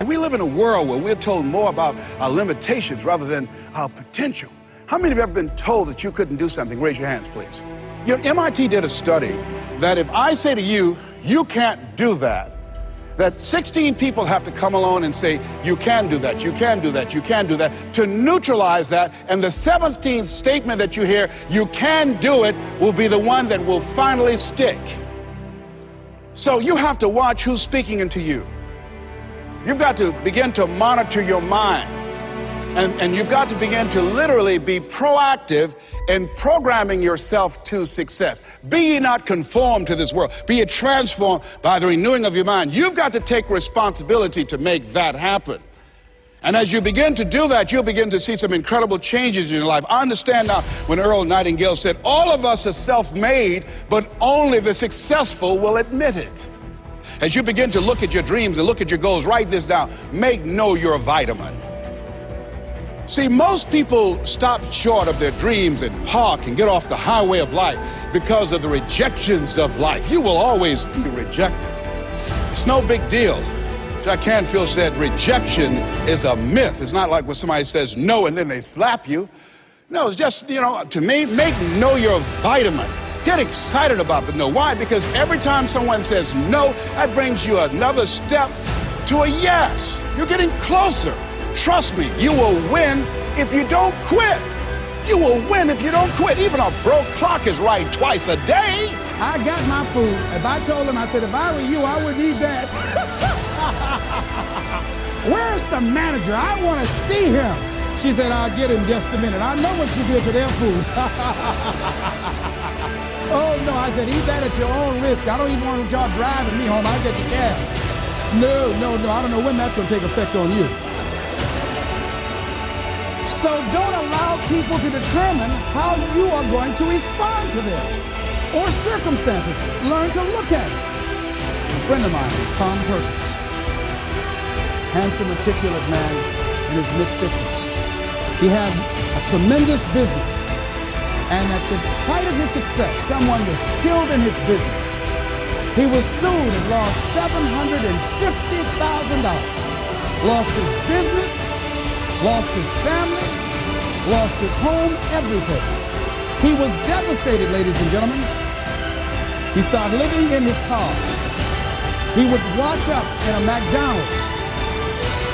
We live in a world where we're told more about our limitations rather than our potential. How many of you have ever been told that you couldn't do something? Raise your hands, please. You know, MIT did a study that if I say to you, you can't do that, that 16 people have to come along and say, you can do that, you can do that, you can do that, to neutralize that, and the 17th statement that you hear, you can do it, will be the one that will finally stick. So you have to watch who's speaking into you. You've got to begin to monitor your mind. And you've got to begin to literally be proactive in programming yourself to success. Be ye not conformed to this world. Be ye transformed by the renewing of your mind. You've got to take responsibility to make that happen. And as you begin to do that, you'll begin to see some incredible changes in your life. I understand now when Earl Nightingale said, all of us are self-made, but only the successful will admit it. As you begin to look at your dreams and look at your goals, write this down. Make know you're a vitamin. See, most people stop short of their dreams and park and get off the highway of life because of the rejections of life. You will always be rejected. It's no big deal. Jack Canfield said rejection is a myth. It's not like when somebody says no and then they slap you. No, it's just, you know, to me, make know you're a vitamin. Get excited about the no. Why? Because every time someone says no, that brings you another step to a yes. You're getting closer. Trust me, you will win if you don't quit. You will win if you don't quit. Even a broke clock is right twice a day. I got my food. If I told him, I said, if I were you, I wouldn't eat that. Where's the manager? I want to see him. She said, I'll get him just a minute. I know what she did to their food. Oh, no, I said, eat that at your own risk. I don't even want y'all driving me home. I'll get your cab. No, I don't know when that's going to take effect on you. So don't allow people to determine how you are going to respond to them or circumstances. Learn to look at it. A friend of mine, Tom Perkins, handsome, articulate man in his mid-50s. He had a tremendous business. And at the height of his success, someone was killed in his business. He was sued and lost $750,000. Lost his business, lost his family, lost his home, everything. He was devastated, ladies and gentlemen. He started living in his car. He would wash up in a McDonald's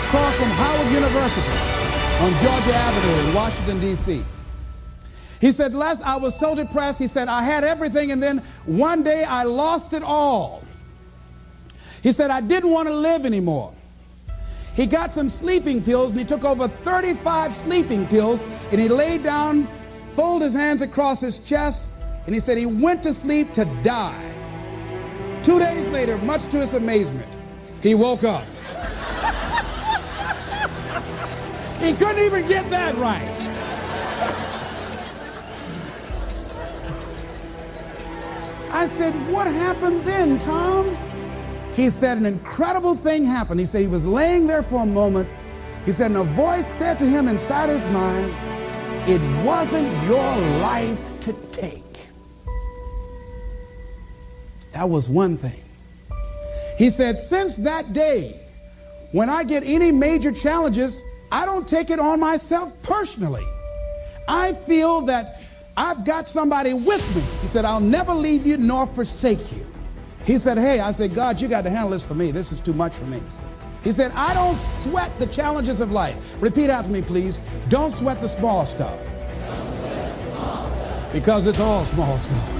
across from Howard University on Georgia Avenue in Washington, D.C. He said, Les, I was so depressed. He said, I had everything, and then one day I lost it all. He said, I didn't want to live anymore. He got some sleeping pills, and he took over 35 sleeping pills, and he laid down, folded his hands across his chest, and he said he went to sleep to die. 2 days later, much to his amazement, he woke up. He couldn't even get that right. I said, what happened then, Tom? He said, an incredible thing happened. He said he was laying there for a moment. He said, and a voice said to him inside his mind, it wasn't your life to take. That was one thing. He said, since that day, when I get any major challenges, I don't take it on myself personally. I feel that I've got somebody with me. He said, I'll never leave you nor forsake you. He said, hey, I said, God, you got to handle this for me. This is too much for me. He said, I don't sweat the challenges of life. Repeat out to me, please. Don't sweat the small stuff. Because it's all small stuff.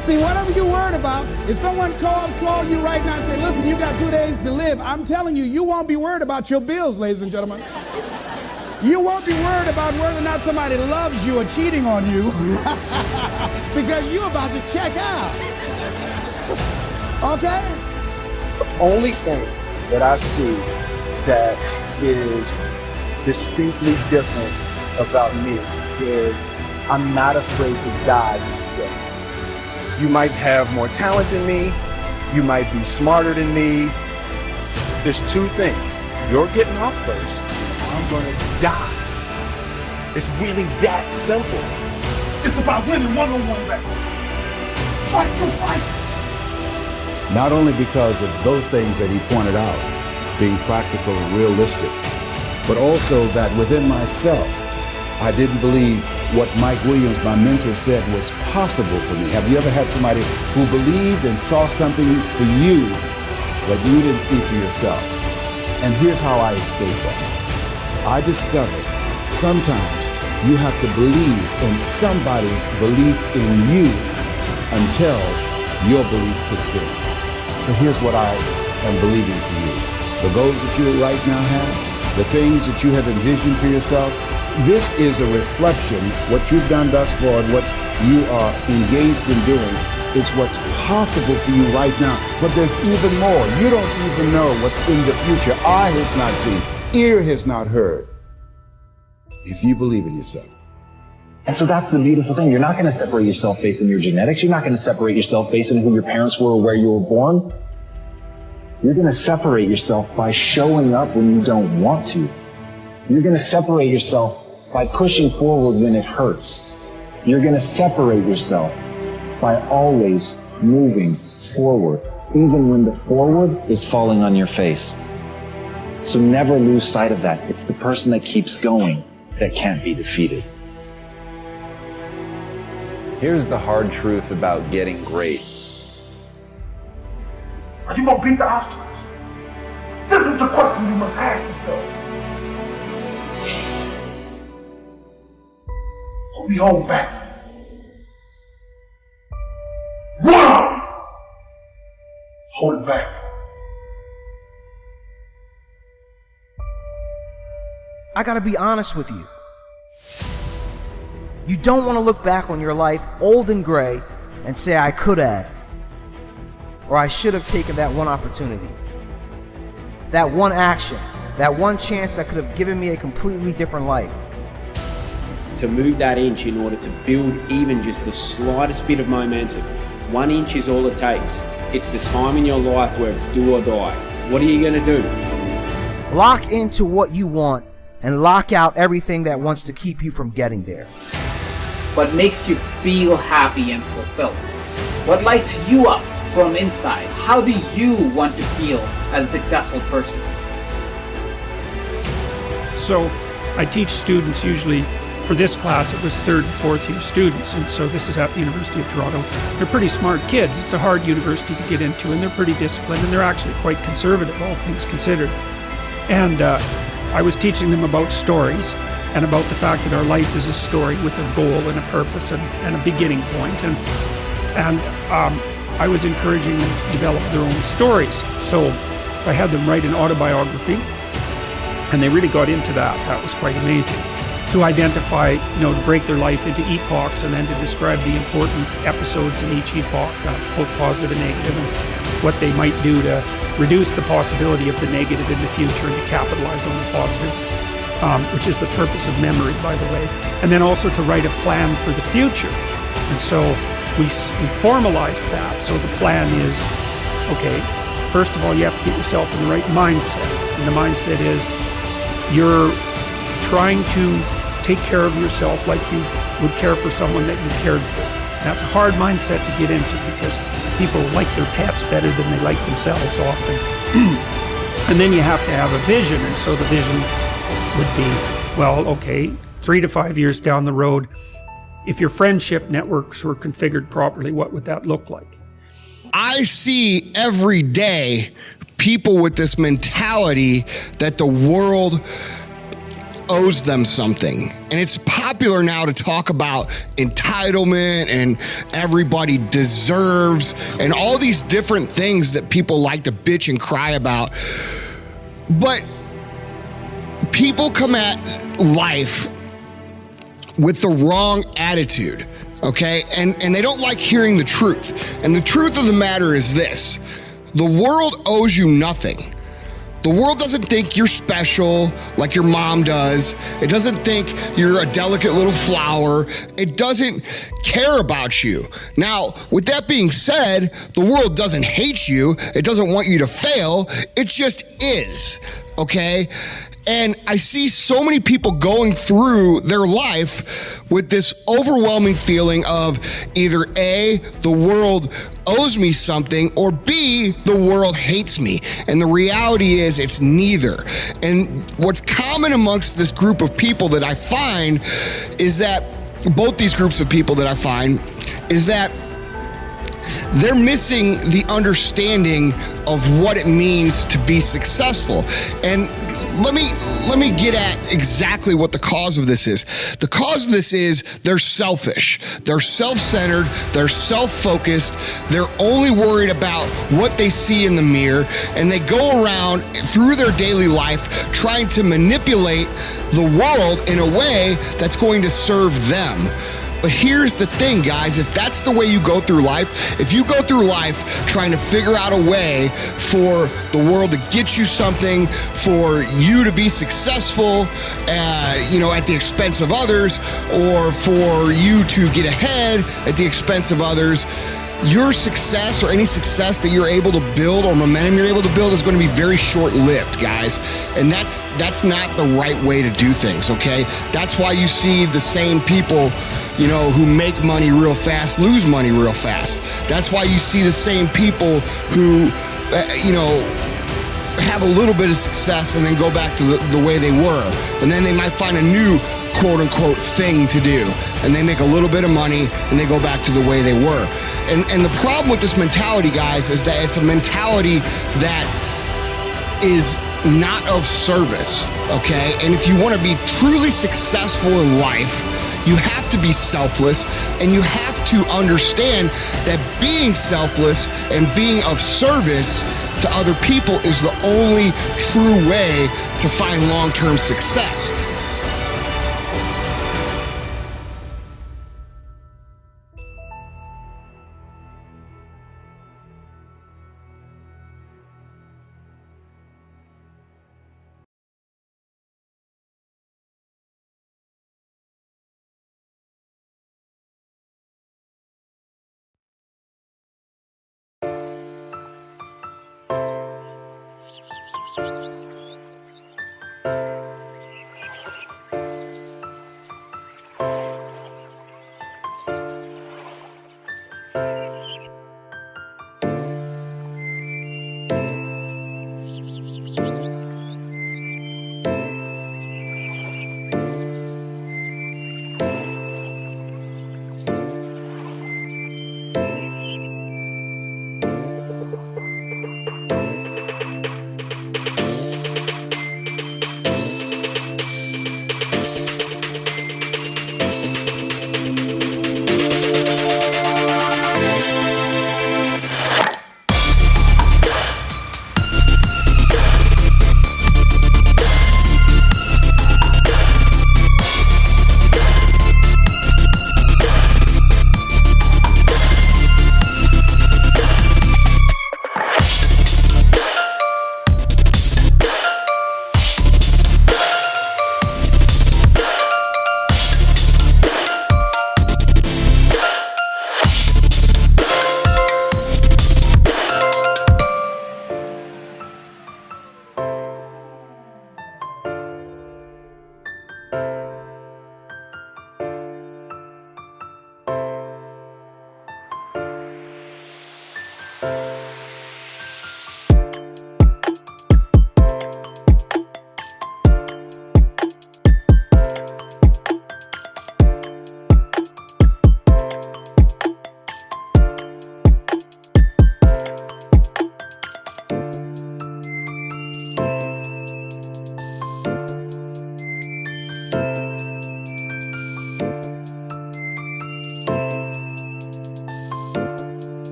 See, whatever you're worried about, if someone called you right now and say, listen, you got 2 days to live, I'm telling you, you won't be worried about your bills, ladies and gentlemen. You won't be worried about whether or not somebody loves you or cheating on you because you're about to check out. Okay? The only thing that I see that is distinctly different about me is I'm not afraid to die today. You might have more talent than me. You might be smarter than me. There's two things. You're getting off first. I'm going to die. It's really that simple. It's about winning one-on-one battles. fight your fight. Not only because of those things that he pointed out, being practical and realistic, but also that within myself, I didn't believe what Mike Williams, my mentor, said was possible for me. Have you ever had somebody who believed and saw something for you that you didn't see for yourself? And here's how I escaped that. I discovered sometimes you have to believe in somebody's belief in you until your belief kicks in. So here's what I am believing for you. The goals that you right now have, the things that you have envisioned for yourself, this is a reflection. What you've done thus far and what you are engaged in doing is what's possible for you right now. But there's even more. You don't even know what's in the future. Eye has not seen, ear has not heard. If you believe in yourself. And so that's the beautiful thing. You're not going to separate yourself based on your genetics. You're not going to separate yourself based on who your parents were or where you were born. You're going to separate yourself by showing up when you don't want to. You're going to separate yourself by pushing forward when it hurts. You're going to separate yourself by always moving forward, even when the forward is falling on your face. So never lose sight of that. It's the person that keeps going that can't be defeated. Here's the hard truth about getting great. Are you gonna beat the obstacles? This is the question you must ask yourself. Or we hold back. One! Hold back. I gotta be honest with you. You don't want to look back on your life old and gray and say, I could have, or I should have taken that one opportunity, that one action, that one chance that could have given me a completely different life. To move that inch in order to build even just the slightest bit of momentum, 1 inch is all it takes. It's the time in your life where it's do or die. What are you going to do? Lock into what you want and lock out everything that wants to keep you from getting there. What makes you feel happy and fulfilled? What lights you up from inside? How do you want to feel as a successful person? So I teach students, usually for this class it was 3rd and 4th year students, and so this is at the University of Toronto. They're pretty smart kids. It's a hard university to get into, and they're pretty disciplined, and they're actually quite conservative, all things considered. And I was teaching them about stories and about the fact that our life is a story with a goal and a purpose and a beginning point. And I was encouraging them to develop their own stories. So I had them write an autobiography, and they really got into that. That was quite amazing. To identify, to break their life into epochs and then to describe the important episodes in each epoch, both positive and negative, and what they might do to reduce the possibility of the negative in the future and to capitalize on the positive, which is the purpose of memory, by the way. And then also to write a plan for the future. And so we formalized that. So the plan is, okay, first of all, you have to get yourself in the right mindset. And the mindset is you're trying to take care of yourself like you would care for someone that you cared for. That's a hard mindset to get into because people like their pets better than they like themselves often. And then you have to have a vision, and so the vision would be, well, okay, 3 to 5 years down the road, if your friendship networks were configured properly, what would that look like? I see every day people with this mentality that the world owes them something. And it's popular now to talk about entitlement and everybody deserves and all these different things that people like to bitch and cry about. But people come at life with the wrong attitude, okay? And they don't like hearing the truth. And the truth of the matter is this: the world owes you nothing. The world doesn't think you're special like your mom does. It doesn't think you're a delicate little flower. It doesn't care about you. Now, with that being said, the world doesn't hate you. It doesn't want you to fail. It just is, okay? And I see so many people going through their life with this overwhelming feeling of either A, the world owes me something, or B, the world hates me. And the reality is it's neither. And what's common amongst this group of people that I find is that both these groups of people that I find is that they're missing the understanding of what it means to be successful. And let me get at exactly what the cause of this is. The cause of this is they're selfish. They're self-centered. They're self-focused. They're only worried about what they see in the mirror, and they go around through their daily life trying to manipulate the world in a way that's going to serve them. But here's the thing, guys, if that's the way you go through life, if you go through life trying to figure out a way for the world to get you something, for you to be successful, at the expense of others, or for you to get ahead at the expense of others, your success or any success that you're able to build or momentum you're able to build is going to be very short-lived, guys. And that's not the right way to do things, okay? That's why you see the same people, who make money real fast, lose money real fast. That's why you see the same people who, have a little bit of success and then go back to the way they were. And then they might find a new quote-unquote thing to do. And they make a little bit of money and they go back to the way they were. And the problem with this mentality, guys, is that it's a mentality that is not of service, okay? And if you want to be truly successful in life, you have to be selfless, and you have to understand that being selfless and being of service to other people is the only true way to find long-term success.